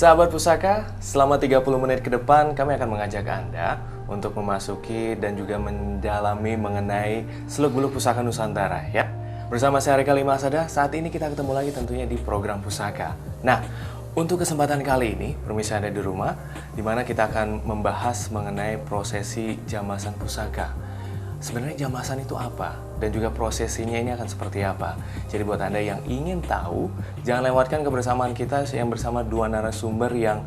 Sahabat Pusaka, selama 30 menit ke depan kami akan mengajak Anda untuk memasuki dan juga mendalami mengenai seluk-beluk Pusaka Nusantara ya. Bersama saya Rika Limasada, saat ini kita ketemu lagi tentunya di program Pusaka. Nah, untuk kesempatan kali ini, permisi Anda di rumah, di mana kita akan membahas mengenai prosesi jamasan pusaka. Sebenarnya jamasan itu apa? Dan juga prosesinya ini akan seperti apa? Jadi buat Anda yang ingin tahu, jangan lewatkan kebersamaan kita yang bersama dua narasumber yang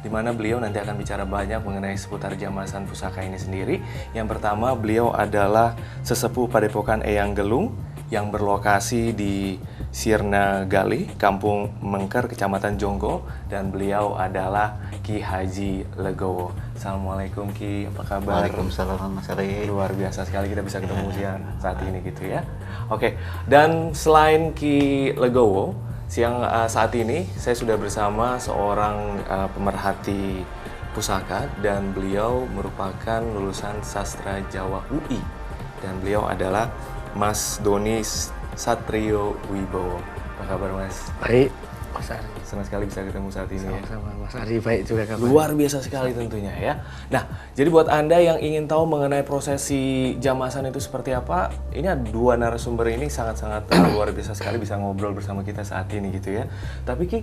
dimana beliau nanti akan bicara banyak mengenai seputar jamasan pusaka ini sendiri. Yang pertama, beliau adalah sesepuh Padepokan Eyang Gelung yang berlokasi di Sirna Gali, Kampung Mengker, Kecamatan Jonggo, dan beliau adalah Ki Haji Legowo. Assalamualaikum Ki, apa kabar? Waalaikumsalam Mas Ari. Luar biasa sekali kita bisa ketemu saat ini gitu ya. Oke, dan selain Ki Legowo, saat ini saya sudah bersama seorang pemerhati pusaka dan beliau merupakan lulusan Sastra Jawa UI dan beliau adalah Mas Doni Satrio Wibowo. Apa kabar Mas? Baik, Mas Ari. Senang sekali bisa ketemu saat ini ya. Sama Mas Ari, baik juga kabar. Luar biasa sekali tentunya ya. Nah, jadi buat Anda yang ingin tahu mengenai prosesi jamasan itu seperti apa, ini ada dua narasumber ini sangat-sangat luar biasa sekali bisa ngobrol bersama kita saat ini gitu ya. Tapi Ki,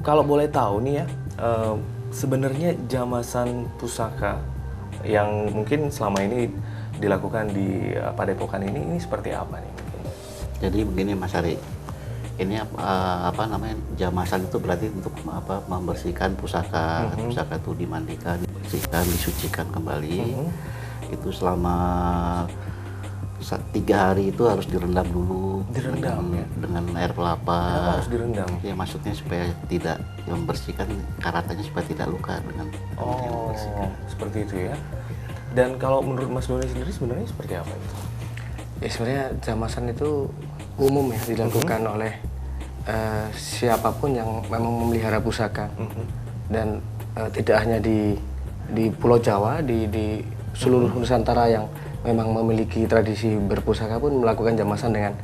kalau boleh tahu nih ya, sebenarnya jamasan pusaka yang mungkin selama ini dilakukan di Padepokan ini seperti apa nih? Jadi begini Mas Ari, ini apa namanya, jamasan itu berarti untuk membersihkan pusaka. Pusaka itu dimandikan, dibersihkan, disucikan kembali. Itu selama 3 hari itu harus direndam dulu. Direndam dengan air kelapa. Kenapa harus direndam? Ya maksudnya supaya tidak membersihkan karatanya, supaya tidak luka dengan membersihkan. Seperti itu ya. Dan kalau menurut Mas Doni sendiri sebenarnya seperti apa itu? Ya sebenarnya jamasan itu umum ya dilakukan oleh siapapun yang memang memelihara pusaka. Dan tidak hanya di Pulau Jawa, di seluruh Nusantara yang memang memiliki tradisi berpusaka pun melakukan jamasan dengan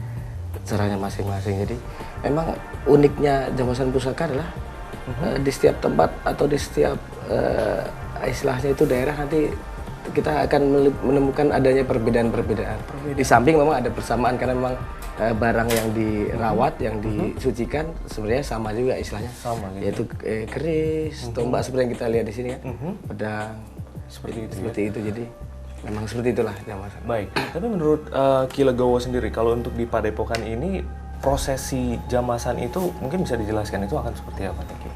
caranya masing-masing. Jadi memang uniknya jamasan pusaka adalah di setiap tempat atau di setiap istilahnya itu daerah nanti kita akan menemukan adanya perbedaan-perbedaan. Di samping memang ada persamaan karena memang barang yang dirawat, yang disucikan sebenarnya sama juga istilahnya. Sama gitu. Yaitu keris, tombak seperti yang kita lihat di sini kan. Pedang. Seperti itu. Jadi memang seperti itulah jamasan. Baik. Tapi menurut Ki Legowo sendiri kalau untuk di Padepokan ini prosesi jamasan itu mungkin bisa dijelaskan itu akan seperti apa Ki?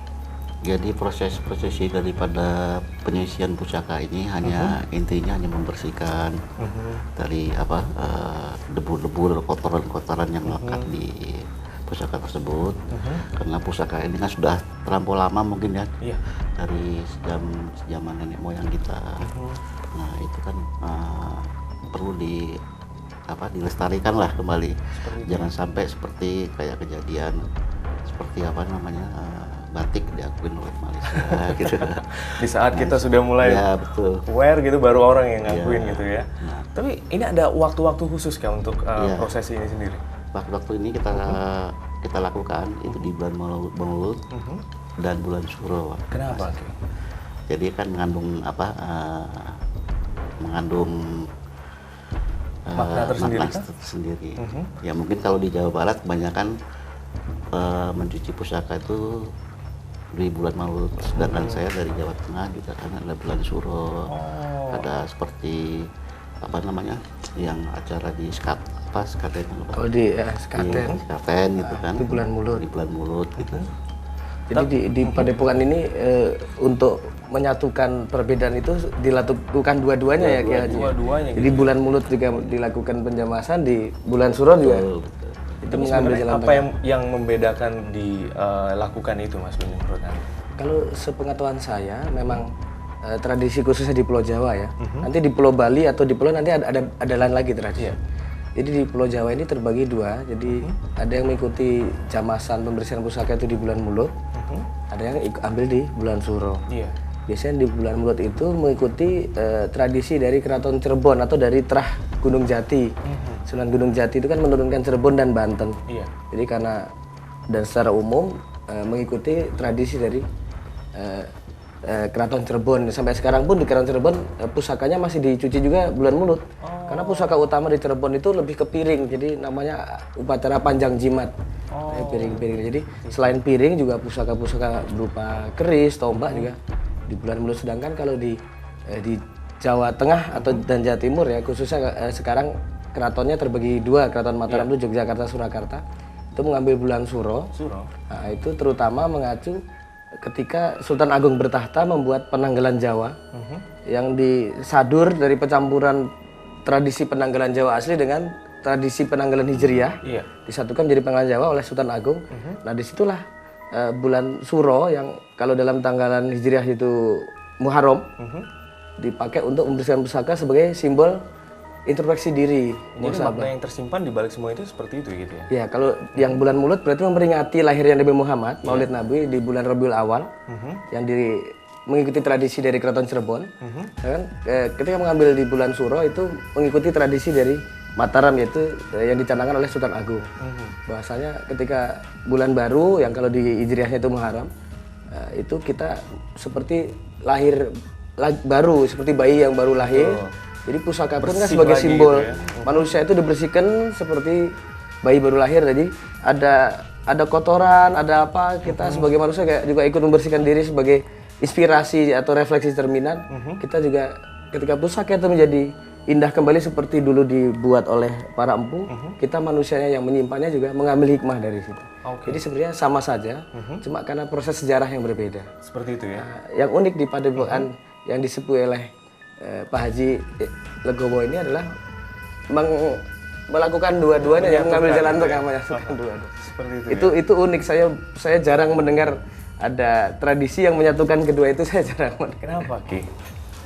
Jadi prosesi daripada penyisian pusaka ini intinya hanya membersihkan dari debu-debu, kotoran-kotoran yang melekat di pusaka tersebut. Karena pusaka ini kan sudah terlampau lama mungkin ya, dari zaman nenek moyang kita. Nah itu kan perlu dilestarikan lah kembali. Jangan sampai seperti kayak kejadian seperti batik diakuin oleh Malaysia gitu. Di saat kita sudah mulai aware gitu baru orang yang ngakuin gitu ya. Nah, tapi ini ada waktu-waktu khusus kan untuk prosesi ini sendiri? Waktu-waktu ini kita lakukan itu di bulan Maulud dan bulan Suro. Kenapa? Jadi kan mengandung makna tersendiri. Ya mungkin kalau di Jawa Barat kebanyakan mencuci pusaka itu di bulan Maulud, sedangkan saya dari Jawa Tengah juga karena ada bulan Suro, ada seperti yang acara di Sekaten gitu kan, di bulan Mulut gitu. Jadi di Padepokan ini untuk menyatukan perbedaan itu dilakukan dua-duanya ya Ki Haji. Dua-duanya. Jadi bulan Mulut juga dilakukan penjamasan, di bulan Suro juga. Itu mengambil jalan apa yang membedakan dilakukan itu Mas Doni menurut Anda? Kalau sepengetahuan saya memang tradisi khususnya di Pulau Jawa ya. Nanti di Pulau Bali atau di Pulau nanti ada lain lagi tradisi. Jadi di Pulau Jawa ini terbagi dua. Jadi ada yang mengikuti jamasan pembersihan pusaka itu di bulan Mulut. Ada yang ambil di bulan Suro. Biasanya di bulan Mulut itu mengikuti tradisi dari Keraton Cirebon atau dari Trah Gunung Jati. Sunan Gunung Jati itu kan menurunkan Cirebon dan Banten. Jadi karena dan secara umum mengikuti tradisi dari Keraton Cirebon. Sampai sekarang pun di Keraton Cirebon pusakanya masih dicuci juga bulan mulut. Karena pusaka utama di Cirebon itu lebih ke piring, jadi namanya upacara panjang jimat. Piring-piring. Jadi selain piring juga pusaka-pusaka berupa keris, tombak juga di bulan mulut. Sedangkan kalau di Jawa Tengah atau dan Jawa Timur ya khususnya sekarang keratonnya terbagi dua, Keraton Mataram itu Yogyakarta, Surakarta. Itu mengambil bulan Suro. Nah, itu terutama mengacu ketika Sultan Agung bertahta membuat penanggalan Jawa yang disadur dari pencampuran tradisi penanggalan Jawa asli dengan tradisi penanggalan Hijriyah disatukan menjadi penanggalan Jawa oleh Sultan Agung. Nah disitulah bulan Suro yang kalau dalam tanggalan Hijriyah itu Muharram dipakai untuk membersihkan pusaka sebagai simbol introspeksi diri. Jadi makna yang tersimpan di balik semua itu seperti itu gitu ya? Ya, kalau yang bulan mulut berarti memperingati lahirnya Nabi Muhammad, Maulid Nabi di bulan Rabiul Awal, yang mengikuti tradisi dari Keraton Cirebon. Dan, ketika mengambil di bulan Suro itu mengikuti tradisi dari Mataram yaitu yang dicanangkan oleh Sultan Agung. Bahwasanya ketika bulan baru yang kalau di Hijriahnya itu Muharram, itu kita seperti lahir baru, seperti bayi yang baru lahir. Jadi pusaka pun kan sebagai simbol gitu ya. Manusia itu dibersihkan seperti bayi baru lahir. Jadi ada kotoran, ada apa, kita sebagai manusia juga ikut membersihkan diri sebagai inspirasi atau refleksi cerminan. Kita juga ketika pusaka itu menjadi indah kembali seperti dulu dibuat oleh para empu, kita manusianya yang menyimpannya juga mengambil hikmah dari situ. Jadi sebenarnya sama saja, cuma karena proses sejarah yang berbeda. Seperti itu ya. Yang unik di Padepokan yang disebut oleh Pak Haji Legowo ini adalah melakukan dua-duanya, yang mengambil jalan tengah menyatukan dua-duanya. Seperti itu. Itu unik. Saya jarang mendengar ada tradisi yang menyatukan kedua itu, saya jarang mendengar. Kenapa Ki?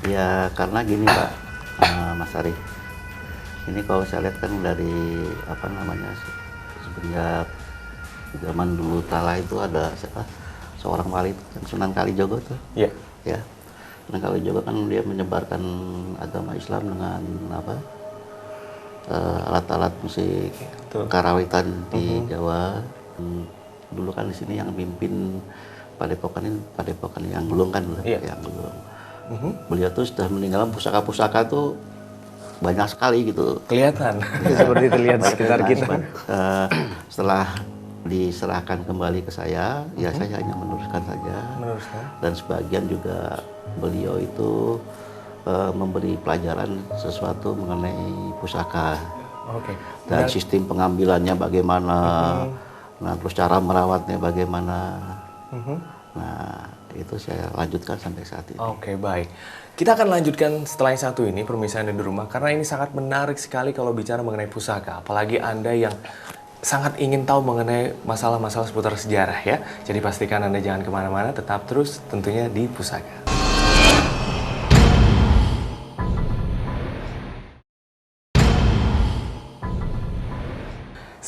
Ya karena gini Pak Mas Ari. Ini kalau saya lihat kan dari apa namanya semenjak zaman dulu kala itu ada seorang wali Sunan Kalijogo tuh. Iya. Ya. Sunan Kalijogo kan dia menyebarkan agama Islam dengan apa? Alat-alat musik karawitan di Jawa. Dulu kan di sini yang mimpin padepokan yang Gelung kan, yang Gelung. Beliau tuh sudah meninggal, pusaka-pusaka tuh banyak sekali gitu. Kelihatan. Seperti terlihat di sekitar kita. Setelah diserahkan kembali ke saya, ya saya hanya meneruskan saja. Dan sebagian juga beliau itu memberi pelajaran sesuatu mengenai pusaka. Dan sistem pengambilannya bagaimana, nah terus cara merawatnya bagaimana. Nah itu saya lanjutkan sampai saat ini. Oke, baik. Kita akan lanjutkan setelah yang satu ini, pemirsa Anda di rumah, karena ini sangat menarik sekali kalau bicara mengenai pusaka. Apalagi Anda yang sangat ingin tahu mengenai masalah-masalah seputar sejarah ya. Jadi pastikan Anda jangan kemana-mana, tetap terus tentunya di Pusaka.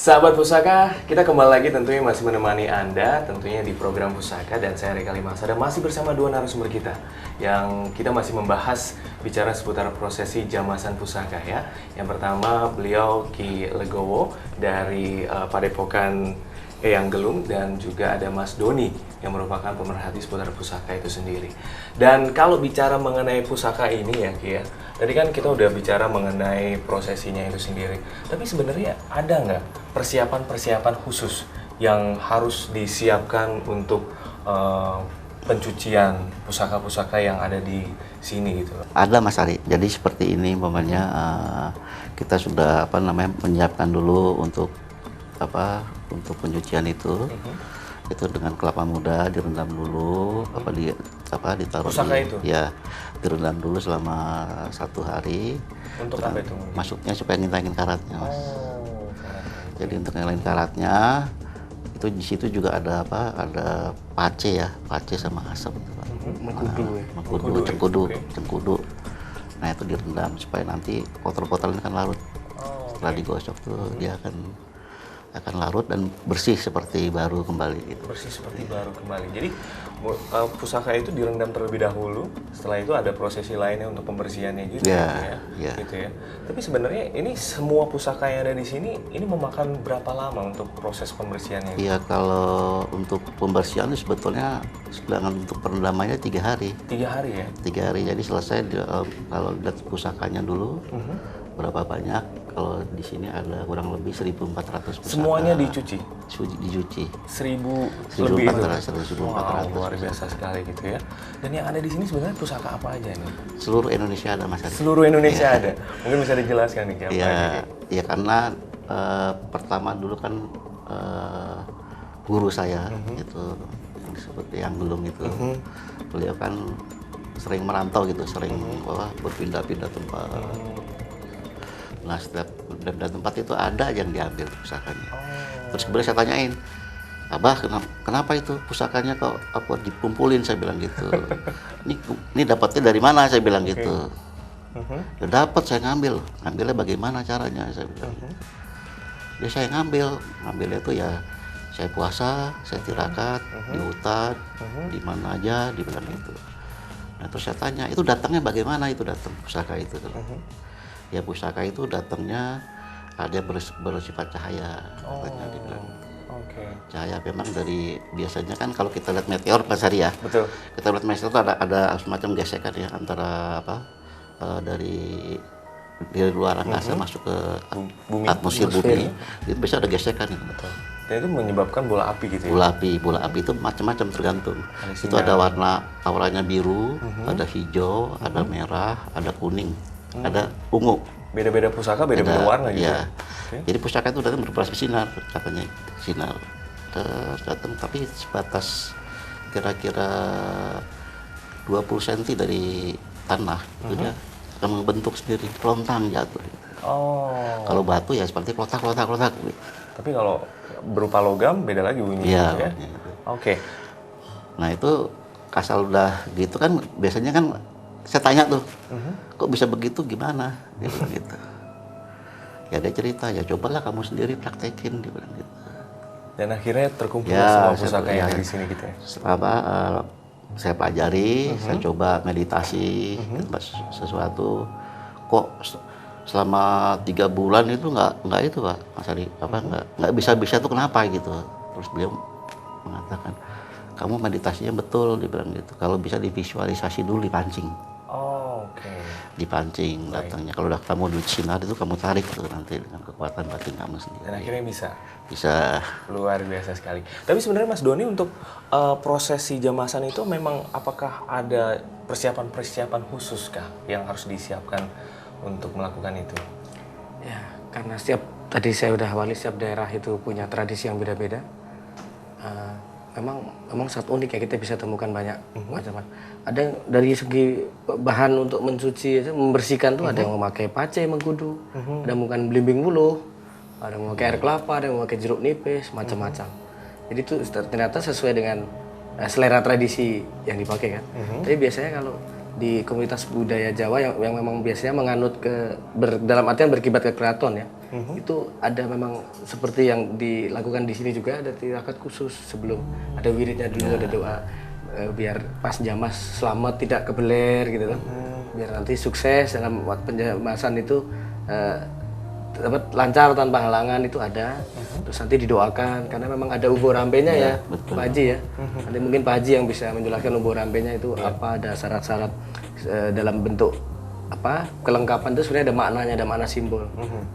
Sahabat Pusaka, kita kembali lagi tentunya masih menemani Anda tentunya di program Pusaka, dan saya Reka Limasada masih bersama dua narasumber kita yang kita masih membahas bicara seputar prosesi jamasan pusaka ya. Yang pertama beliau Ki Legowo dari Padepokan Eyang Gelung, dan juga ada Mas Doni yang merupakan pemerhati seputar pusaka itu sendiri. Dan kalau bicara mengenai pusaka ini ya Ki ya, tadi kan kita udah bicara mengenai prosesinya itu sendiri. Tapi sebenarnya ada nggak persiapan-persiapan khusus yang harus disiapkan untuk pencucian pusaka-pusaka yang ada di sini gitu? Ada Mas Ari. Jadi seperti ini umpamanya kita sudah menyiapkan dulu untuk pencucian itu. Itu dengan kelapa muda direndam dulu, ditaruh pusaka itu? Ya, direndam dulu selama 1 hari. Untuk apa itu? Maksudnya supaya ngilangin karatnya, Mas. Jadi untuk ngilangin karatnya, itu di situ juga ada ada pace ya, pace sama asap. Mengkudu, cengkudu. Nah itu direndam supaya nanti kotor-kotoran kan larut. Setelah digosok tuh dia akan akan larut dan bersih seperti baru kembali gitu. Persis seperti baru kembali. Jadi pusaka itu direndam terlebih dahulu, setelah itu ada prosesi lainnya untuk pembersihannya gitu Ya, ya. Gitu ya. Tapi sebenarnya ini semua pusaka yang ada di sini ini memakan berapa lama untuk proses pembersihannya? Iya, kalau untuk pembersihan itu sebetulnya sedangkan untuk perendamannya 3 hari. 3 hari ya? 3 hari, jadi selesai kalau lihat pusakanya dulu, berapa banyak. Kalau di sini ada kurang lebih 1.400 pusaka. Semuanya dicuci? Dicuci. 1.000 lebih itu? 1.400. Wow, luar biasa sekali gitu ya. Dan yang ada di sini sebenarnya pusaka apa aja nih? Seluruh Indonesia ada, Mas Ari. Seluruh Indonesia ada? Mungkin bisa dijelaskan nih kayak apa Iya, aja? ya karena pertama dulu kan guru saya itu seperti yang belum itu, beliau kan sering merantau gitu, sering berpindah-pindah tempat. Nah, setiap pindah tempat itu ada yang diambil pusakanya. Terus kemudian saya tanyain, Abah, kenapa itu pusakanya kok apa dikumpulin? Saya bilang gitu. Ini dapatnya dari mana? Saya bilang gitu. Ya dapat, saya ngambilnya bagaimana caranya? Saya bilang. Ya saya ngambilnya itu ya saya puasa, saya tirakat di hutan, di mana aja, dibilang gitu. Nah terus saya tanya, itu datangnya bagaimana itu datang pusaka itu? Ya pusaka itu datangnya ada yang bersifat cahaya, katanya dibilang. Cahaya memang dari biasanya kan kalau kita lihat meteor Mas Ari ya. Betul. Kita lihat meteor itu ada semacam gesekan ya antara dari luar angkasa masuk ke Bumi. atmosfer bumi. Itu bisa ada gesekan itu. Betul. Dan itu menyebabkan bola api gitu ya? Bola api itu macam-macam tergantung. Itu ada warnanya biru, ada hijau, ada merah, ada kuning, ada ungu. Beda-beda pusaka, beda-beda warna gitu ya. Jadi pusaka itu datang berbasis sinar, katanya sinar. Terus datang tapi sebatas kira-kira 20 cm dari tanah, itu dia akan membentuk sendiri, lontang jatuh. Kalau batu ya seperti klotak. Tapi kalau berupa logam beda lagi bunyinya. Iya. Gitu ya? Oke. Nah itu asal udah gitu kan biasanya kan saya tanya tuh, kok bisa begitu gimana? Dia bilang gitu. Ya dia cerita, ya cobalah kamu sendiri praktekin, dia bilang gitu. Dan akhirnya terkumpul Ya, semua pusaka yang ada di sini gitu ya? Saya pelajari, saya coba meditasi, sesuatu. Kok selama 3 bulan itu nggak itu Pak Mas Ari, nggak bisa tuh kenapa gitu. Terus beliau mengatakan, kamu meditasinya betul, dibilang gitu. Kalau bisa divisualisasi dulu, dipancing. Dipancing datangnya. Kalau udah kamu di sinar itu kamu tarik tuh nanti dengan kekuatan batin kamu sendiri. Dan akhirnya bisa? Bisa. Luar biasa sekali. Tapi sebenarnya Mas Doni untuk prosesi jamasan itu memang apakah ada persiapan-persiapan khusus kah yang harus disiapkan untuk melakukan itu? Ya, karena tadi saya udah awali, setiap daerah itu punya tradisi yang beda-beda. Memang sangat unik ya, kita bisa temukan banyak macam-macam. Ada yang dari segi bahan untuk mencuci, membersihkan tuh ada yang memakai pace mengkudu, ada yang memakai belimbing buluh, ada yang memakai air kelapa, ada yang memakai jeruk nipis, macam-macam. Jadi itu ternyata sesuai dengan selera tradisi yang dipakai kan. Tapi biasanya kalau di komunitas budaya Jawa yang memang biasanya menganut dalam artian berkibat ke keraton ya, itu ada memang seperti yang dilakukan di sini juga, ada tirakat khusus sebelum ada wiridnya dulu, ada doa biar pas jamas selamat tidak kebeler gitu kan, biar nanti sukses dalam penjamasan itu dapat lancar tanpa halangan, itu ada. Terus nanti didoakan karena memang ada ubo rampenya ya, Pak Haji ya. Nanti mungkin Pak Haji yang bisa menjelaskan ubo rampenya itu apa, ada syarat-syarat dalam bentuk apa kelengkapan itu sebenarnya ada maknanya, ada makna simbol.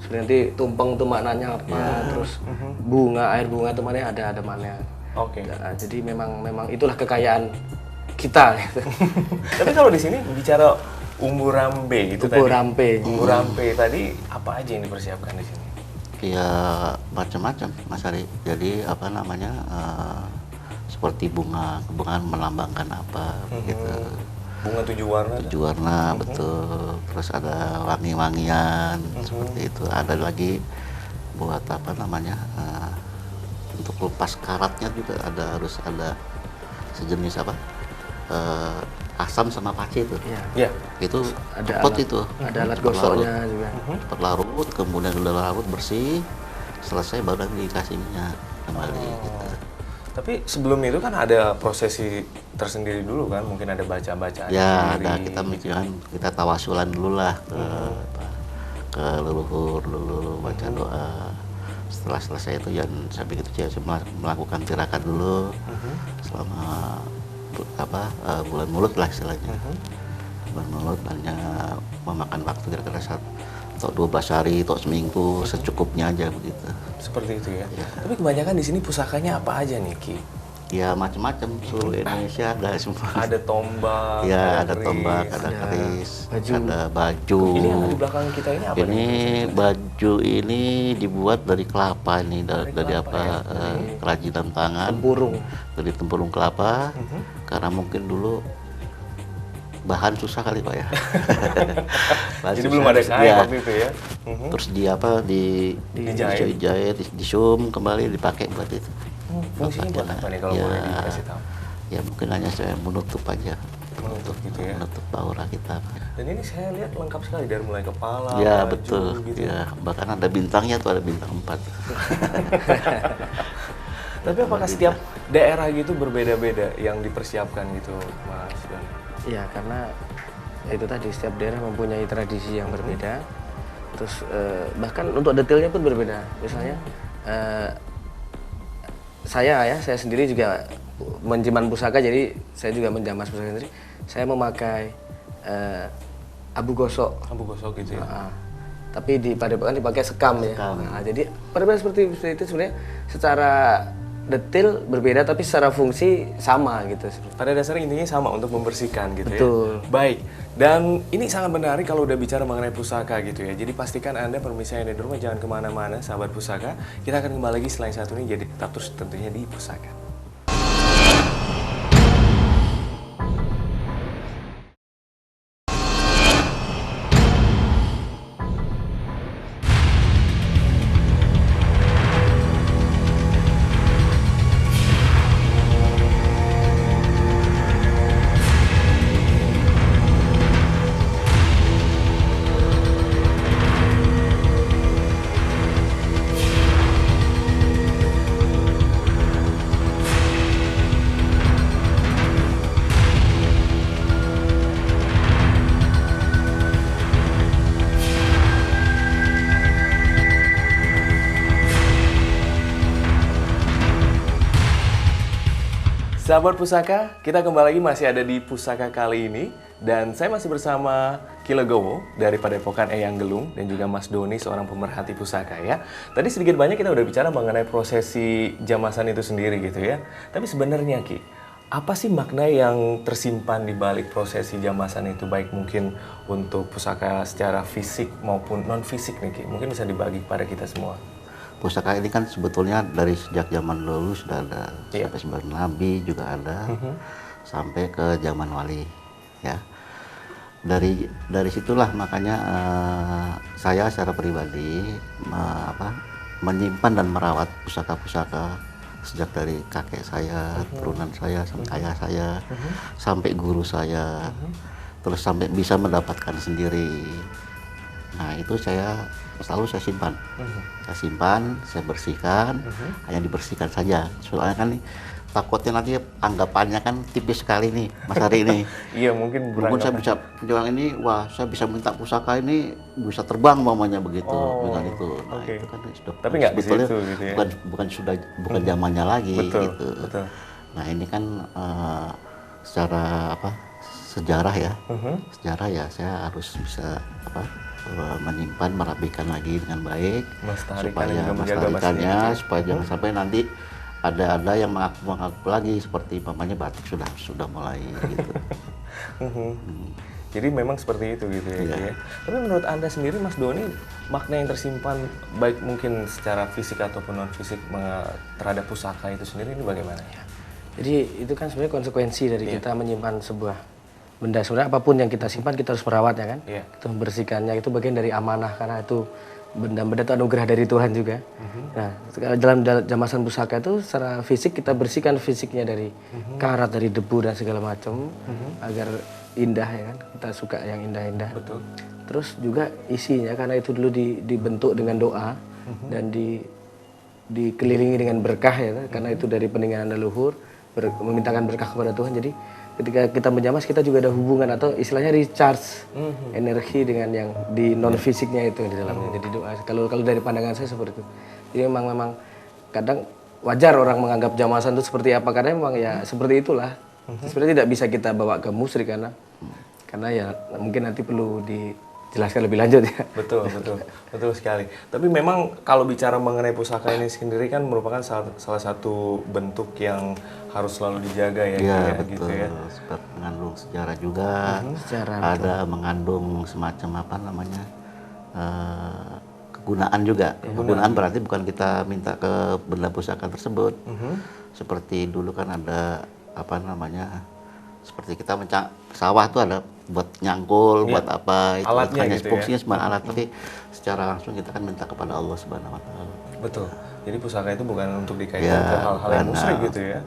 Sebenarnya nanti tumpeng itu maknanya apa, terus air bunga itu maknanya ada maknanya. Nah, jadi memang itulah kekayaan kita. Tapi kalau di sini bicara umbu rampe itu tadi. Umbu rampe tadi apa aja yang dipersiapkan di sini? Ya macam-macam Mas Ari. Jadi apa namanya seperti bunga melambangkan apa gitu. Bunga 7 warna. 7 warna betul. Terus ada wangi-wangian seperti itu. Ada lagi buat apa namanya untuk lepas karatnya juga harus ada sejenis apa asam sama pace itu. Iya. Itu ada cepet alat, itu. Ada alat gosoknya juga. Cepat larut, kemudian udah larut bersih, selesai baru lagi dikasih minyak kembali gitu. Tapi sebelum itu kan ada prosesi tersendiri dulu kan, mungkin ada baca-bacaan Ya sendiri. ada, kita tawasulan dulu lah ke leluhur dulu, baca doa. Setelah selesai itu yang sampai gitu saya melakukan tirakat dulu selama bulan mulut lah istilahnya. Bulan mulut hanya memakan waktu kira-kira atau 12 hari atau seminggu secukupnya aja begitu. Seperti itu ya. Tapi kebanyakan di sini pusakanya apa aja nih Ki? Ya macam-macam, seluruh Indonesia ada semua. Ada tombak, Ya ada keris, tombak, ada keris, baju. ada baju. Ini yang ada di belakang kita ini apa Ini nih? baju ini dibuat dari kelapa ini, dari kelapa, apa? ya? Kerajinan tangan. Tempurung. Dari tempurung kelapa. Karena mungkin dulu bahan susah kali Pak ya. Bahan Jadi susah. belum ada kain Ya. waktu itu ya? Terus Dijahit. dijahit, disum kembali dipakai buat itu. Fungsinya buat apa nih kalau Ya. boleh dikasih tahu? Ya mungkin hanya saya menutup aja. Menutup gitu ya. Menutup aura kita. Dan ini saya lihat lengkap sekali dari mulai kepala, Ya baju, betul. gitu. Ya bahkan ada bintangnya tuh, ada bintang 4. Tapi apakah setiap daerah gitu berbeda-beda yang dipersiapkan gitu, Mas Don? Ya karena itu tadi setiap daerah mempunyai tradisi yang berbeda. Terus bahkan untuk detailnya pun berbeda. Misalnya saya sendiri juga menjiman pusaka, jadi saya juga menjamas pusaka sendiri. Saya memakai abu gosok. Abu gosok gitu ya. Tapi di Padepokan dipakai sekam ya. Sekam. Nah, jadi perbedaan seperti itu sebenarnya secara detail berbeda tapi secara fungsi sama gitu. Pada dasarnya intinya sama untuk membersihkan gitu Betul. ya. Baik. Dan ini sangat menarik kalau udah bicara mengenai pusaka gitu ya. Jadi pastikan Anda pemirsa yang ada di rumah jangan kemana-mana, sahabat pusaka. Kita akan kembali lagi selain satu ini, jadi tetap terus tentunya di pusaka. Sahabat pusaka, kita kembali lagi masih ada di pusaka kali ini. Dan saya masih bersama Ki Legowo dari Padepokan Eyang Gelung dan juga Mas Doni, seorang pemerhati pusaka ya. Tadi sedikit banyak kita udah bicara mengenai prosesi jamasan itu sendiri gitu ya. Tapi sebenarnya Ki, apa sih makna yang tersimpan di balik prosesi jamasan itu, baik mungkin untuk pusaka secara fisik maupun non fisik nih Ki? Mungkin bisa dibagi kepada kita semua. Pusaka ini kan sebetulnya dari sejak zaman dulu sudah ada, Iya. sampai zaman Nabi juga ada, sampai ke zaman wali, ya. Dari situlah makanya saya secara pribadi menyimpan dan merawat pusaka-pusaka sejak dari kakek saya, turunan saya, sampai ayah saya, sampai guru saya, terus sampai bisa mendapatkan sendiri. Nah itu selalu saya simpan. Saya simpan, saya bersihkan, hanya dibersihkan saja. Soalnya kan takutnya nanti anggapannya kan tipis sekali nih, Mas Ari ini. Iya, mungkin Mungkin saya bisa bilang ini, wah saya bisa minta pusaka ini bisa terbang mamanya begitu, dengan itu. Nah oke. itu kan sudah Tapi nggak di sebetulnya situ gitu ya. bukan zamannya lagi Betul, gitu. betul. Nah ini kan secara sejarah ya, sejarah ya saya harus bisa menyimpan, merapikan lagi dengan baik, Melestarikan supaya dan juga menjaga melestarikannya, masjid. supaya jangan sampai nanti ada yang mengaku lagi seperti mamanya batik sudah mulai gitu. Jadi memang seperti itu gitu ya, Ki, ya. Tapi menurut Anda sendiri Mas Doni, makna yang tersimpan baik mungkin secara fisik ataupun non fisik terhadap pusaka itu sendiri ini bagaimana ya? Jadi itu kan sebenarnya konsekuensi dari kita menyimpan sebuah benda. Sebenarnya apapun yang kita simpan kita harus merawat ya kan. Iya. Kita membersihkannya, itu bagian dari amanah karena itu benda-benda itu anugerah dari Tuhan juga. Nah, dalam jamasan pusaka itu secara fisik kita bersihkan fisiknya dari karat, dari debu dan segala macam agar indah ya kan. Kita suka yang indah-indah. Betul. Terus juga isinya karena itu dulu dibentuk dengan doa dan dikelilingi dengan berkah ya, karena itu dari peninggalan leluhur, memintakan berkah kepada Tuhan. Jadi ketika kita menjamas kita juga ada hubungan atau istilahnya recharge energi dengan yang di non fisiknya itu di dalamnya. Jadi doa. Kalau dari pandangan saya seperti itu. Jadi memang kadang wajar orang menganggap jamasan itu seperti apa karena memang ya seperti itulah. Sebenarnya tidak bisa kita bawa ke musyrik karena ya mungkin nanti perlu dijelaskan lebih lanjut ya. Betul sekali. Tapi memang kalau bicara mengenai pusaka ini sendiri kan merupakan salah satu bentuk yang harus selalu dijaga ya, Iya, kayak betul. gitu ya. Sebab mengandung sejarah juga, Sejarah, ada mengandung semacam apa namanya kegunaan juga. Kegunaan berarti bukan kita minta ke benda pusaka tersebut. Seperti dulu kan ada apa namanya, seperti kita sawah tuh ada buat nyangkul, buat apa, itu alatnya hanya gitu fungsinya cuma alat, tapi secara langsung kita kan minta kepada Allah Subhanahu Wa Taala. Betul. Jadi pusaka itu bukan untuk dikaitkan ke hal-hal yang musyrik gitu ya.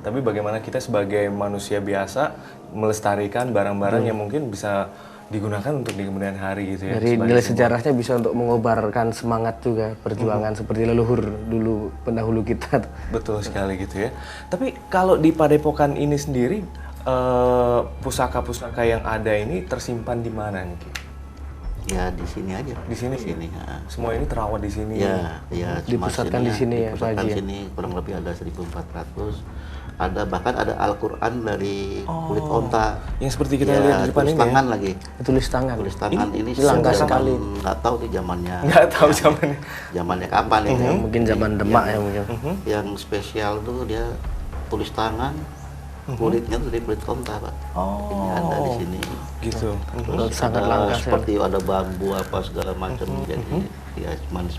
Tapi bagaimana kita sebagai manusia biasa melestarikan barang-barang yang mungkin bisa digunakan untuk di kemudian hari gitu ya. Dari sebagai nilai simbol. sejarahnya bisa untuk mengobarkan semangat juga perjuangan seperti leluhur dulu pendahulu kita. Betul sekali gitu ya. Tapi kalau di Padepokan ini sendiri pusaka-pusaka yang ada ini tersimpan di mana nih, Ki? Ya di sini aja. Di sini. Ya. Semua ini terawat di sini. Ya, cuma Dipusatkan di sini ya, Pak dipusatkan Haji ya? sini kurang lebih ada 1.400. Ada bahkan ada Al-Qur'an dari kulit onta. Yang seperti kita lihat di depan tulis ini. tangan lagi. Tulis tangan. Tulis tangan ini langka zaman- sekali. nggak tahu nih zamannya. Nggak tahu zamannya. Zamannya kapan ini. Mungkin zaman Demak ya mungkin. Yang spesial tuh dia tulis tangan, kulitnya tuh dari kulit onta, Pak. Ini ada di sini. Gitu. Terus Sangat ada langka seperti ada bambu apa segala macam, jadi ya cuman